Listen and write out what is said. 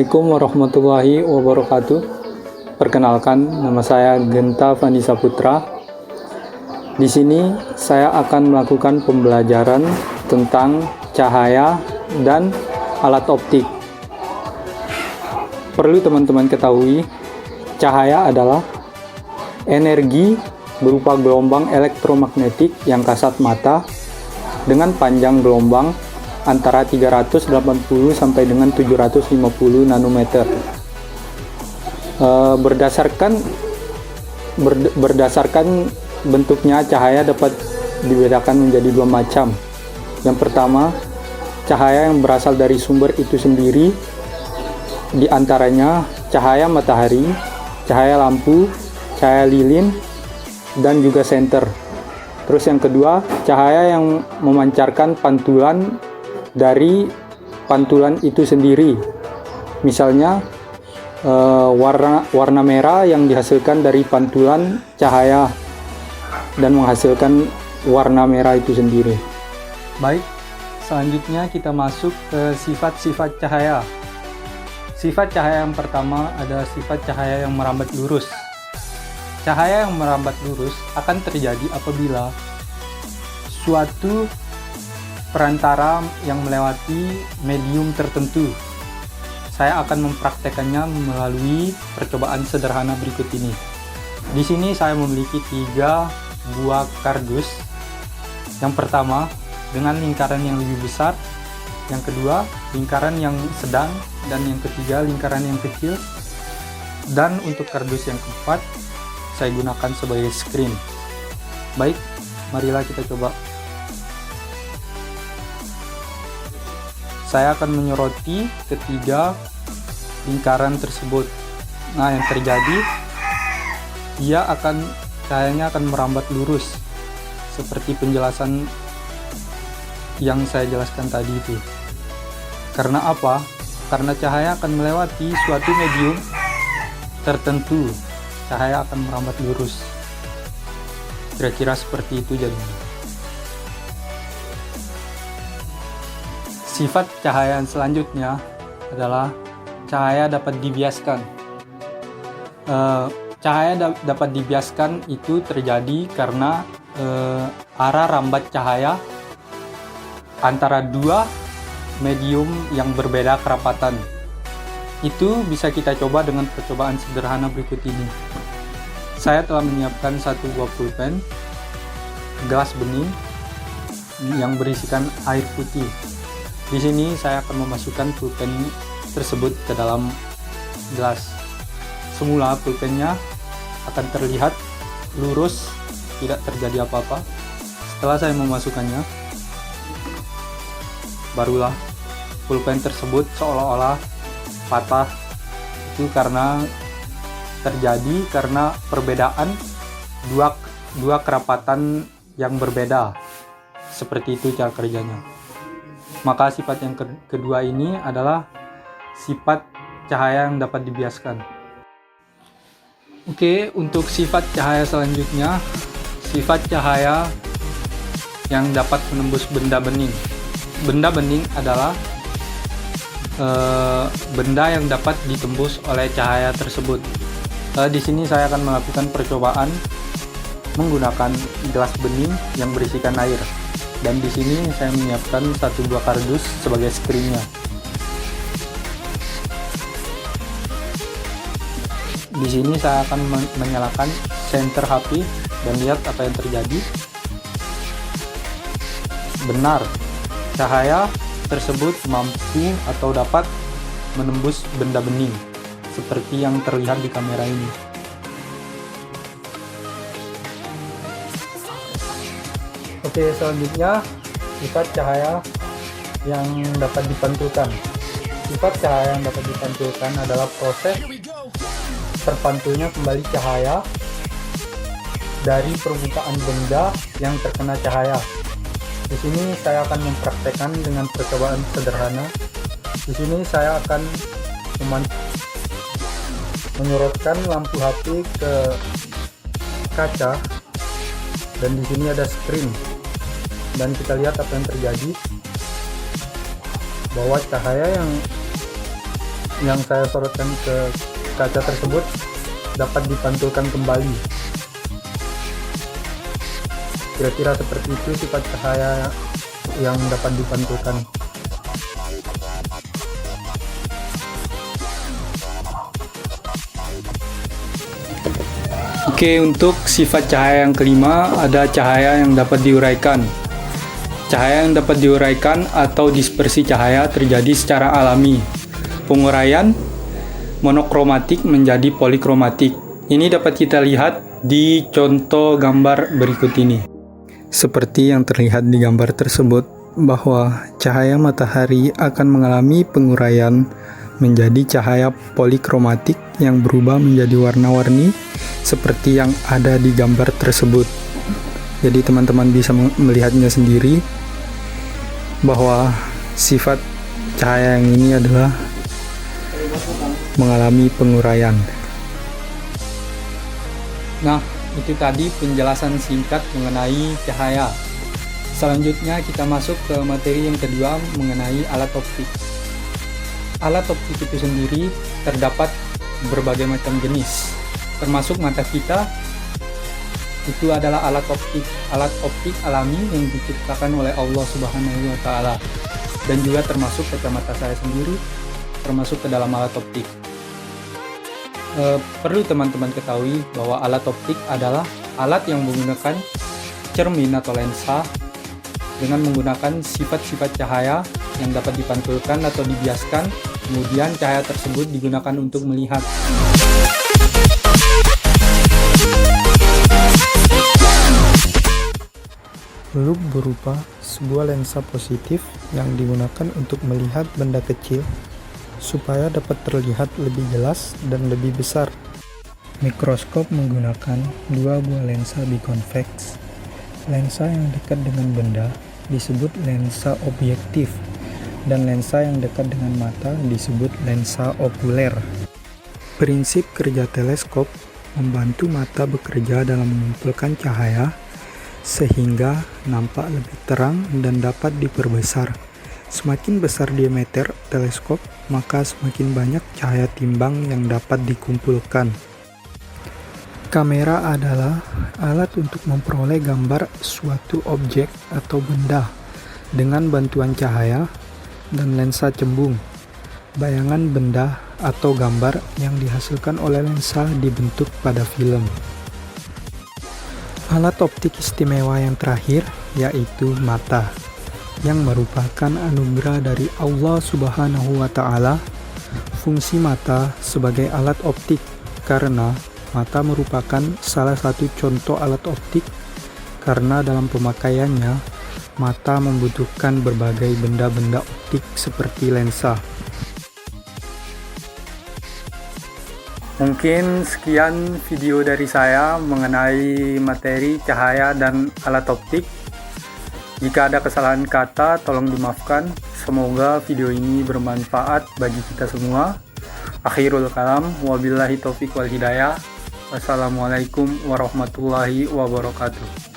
Assalamualaikum warahmatullahi wabarakatuh. Perkenalkan, nama saya Genta Vanisa Putra. Di sini saya akan melakukan pembelajaran tentang cahaya dan alat optik. Perlu teman-teman ketahui, cahaya adalah energi berupa gelombang elektromagnetik yang kasat mata dengan panjang gelombang antara 380 sampai dengan 750 nanometer. Berdasarkan bentuknya, cahaya dapat dibedakan menjadi dua macam. Yang pertama, cahaya yang berasal dari sumber itu sendiri, di antaranya cahaya matahari, cahaya lampu, cahaya lilin, dan juga senter. Terus yang kedua, cahaya yang memancarkan pantulan dari pantulan itu sendiri. Misalnya warna merah yang dihasilkan dari pantulan cahaya dan menghasilkan warna merah itu sendiri. Baik, selanjutnya kita masuk ke sifat-sifat cahaya. Sifat cahaya yang pertama ada sifat cahaya yang merambat lurus. Cahaya yang merambat lurus akan terjadi apabila suatu perantara yang melewati medium tertentu. Saya akan mempraktekannya melalui percobaan sederhana berikut ini. Di sini saya memiliki 3 buah kardus. Yang pertama dengan lingkaran yang lebih besar, yang kedua lingkaran yang sedang, dan yang ketiga lingkaran yang kecil. Dan untuk kardus yang keempat saya gunakan sebagai screen. Baik, marilah kita coba. Saya akan menyoroti ketiga lingkaran tersebut. Nah, yang terjadi, cahayanya akan merambat lurus seperti penjelasan yang saya jelaskan tadi itu. Karena apa? Karena cahaya akan melewati suatu medium tertentu, cahaya akan merambat lurus. Kira-kira seperti itu jadinya. Sifat cahaya yang selanjutnya adalah cahaya dapat dibiaskan. Cahaya dapat dibiaskan itu terjadi karena arah rambat cahaya antara dua medium yang berbeda kerapatan. Itu bisa kita coba dengan percobaan sederhana berikut ini. Saya telah menyiapkan satu buah pulpen, gelas bening yang berisikan air putih. Di sini saya akan memasukkan pulpen tersebut ke dalam gelas. Semula pulpennya akan terlihat lurus, tidak terjadi apa-apa. Setelah saya memasukkannya, barulah pulpen tersebut seolah-olah patah. Itu karena perbedaan dua kerapatan yang berbeda. Seperti itu cara kerjanya. Maka sifat yang kedua ini adalah sifat cahaya yang dapat dibiaskan. Oke, untuk sifat cahaya selanjutnya, sifat cahaya yang dapat menembus benda bening. Benda bening adalah benda yang dapat ditembus oleh cahaya tersebut. Di sini saya akan melakukan percobaan menggunakan gelas bening yang berisikan air. Dan di sini saya menyiapkan satu buah kardus sebagai screen-nya. Di sini saya akan menyalakan senter HP dan lihat apa yang terjadi. Benar, cahaya tersebut mampu atau dapat menembus benda bening seperti yang terlihat di kamera ini. Oke, selanjutnya sifat cahaya yang dapat dipantulkan. Sifat cahaya yang dapat dipantulkan adalah proses terpantulnya kembali cahaya dari permukaan benda yang terkena cahaya. Di sini saya akan mempraktekkan dengan percobaan sederhana. Di sini saya akan menyorotkan lampu HP ke kaca, dan di sini ada screen. Dan kita lihat apa yang terjadi, bahwa cahaya yang yang saya sorotkan ke kaca tersebut dapat dipantulkan kembali. Kira-kira seperti itu sifat cahaya yang dapat dipantulkan. Oke, untuk sifat cahaya yang kelima ada cahaya yang dapat diuraikan. Cahaya yang dapat diuraikan atau dispersi cahaya terjadi secara alami. Penguraian monokromatik menjadi polikromatik. Ini dapat kita lihat di contoh gambar berikut ini. Seperti yang terlihat di gambar tersebut, bahwa cahaya matahari akan mengalami penguraian menjadi cahaya polikromatik yang berubah menjadi warna-warni seperti yang ada di gambar tersebut. Jadi teman-teman bisa melihatnya sendiri bahwa sifat cahaya yang ini adalah mengalami penguraian. Nah, itu tadi penjelasan singkat mengenai cahaya. Selanjutnya kita masuk ke materi yang kedua mengenai alat optik. Alat optik itu sendiri terdapat berbagai macam jenis, termasuk mata kita itu adalah alat optik alami yang diciptakan oleh Allah Subhanahu wa Ta'ala, dan juga termasuk kacamata saya sendiri termasuk ke dalam alat optik. Perlu teman-teman ketahui bahwa alat optik adalah alat yang menggunakan cermin atau lensa dengan menggunakan sifat-sifat cahaya yang dapat dipantulkan atau dibiaskan, kemudian cahaya tersebut digunakan untuk melihat. Loop berupa sebuah lensa positif yang digunakan untuk melihat benda kecil supaya dapat terlihat lebih jelas dan lebih besar. Mikroskop menggunakan dua buah lensa biconvex. Lensa yang dekat dengan benda disebut lensa objektif, dan lensa yang dekat dengan mata disebut lensa okuler. Prinsip kerja teleskop membantu mata bekerja dalam mengumpulkan cahaya sehingga nampak lebih terang dan dapat diperbesar. Semakin besar diameter teleskop, maka semakin banyak cahaya timbang yang dapat dikumpulkan. Kamera adalah alat untuk memperoleh gambar suatu objek atau benda dengan bantuan cahaya dan lensa cembung. Bayangan benda atau gambar yang dihasilkan oleh lensa dibentuk pada film. Alat optik istimewa yang terakhir yaitu mata, yang merupakan anugerah dari Allah Subhanahu wa Ta'ala. Fungsi mata sebagai alat optik karena mata merupakan salah satu contoh alat optik, karena dalam pemakaiannya mata membutuhkan berbagai benda-benda optik seperti lensa. Mungkin sekian video dari saya mengenai materi cahaya dan alat optik. Jika ada kesalahan kata, tolong dimaafkan. Semoga video ini bermanfaat bagi kita semua. Akhirul kalam, wabillahi taufiq wal hidayah. Wassalamualaikum warahmatullahi wabarakatuh.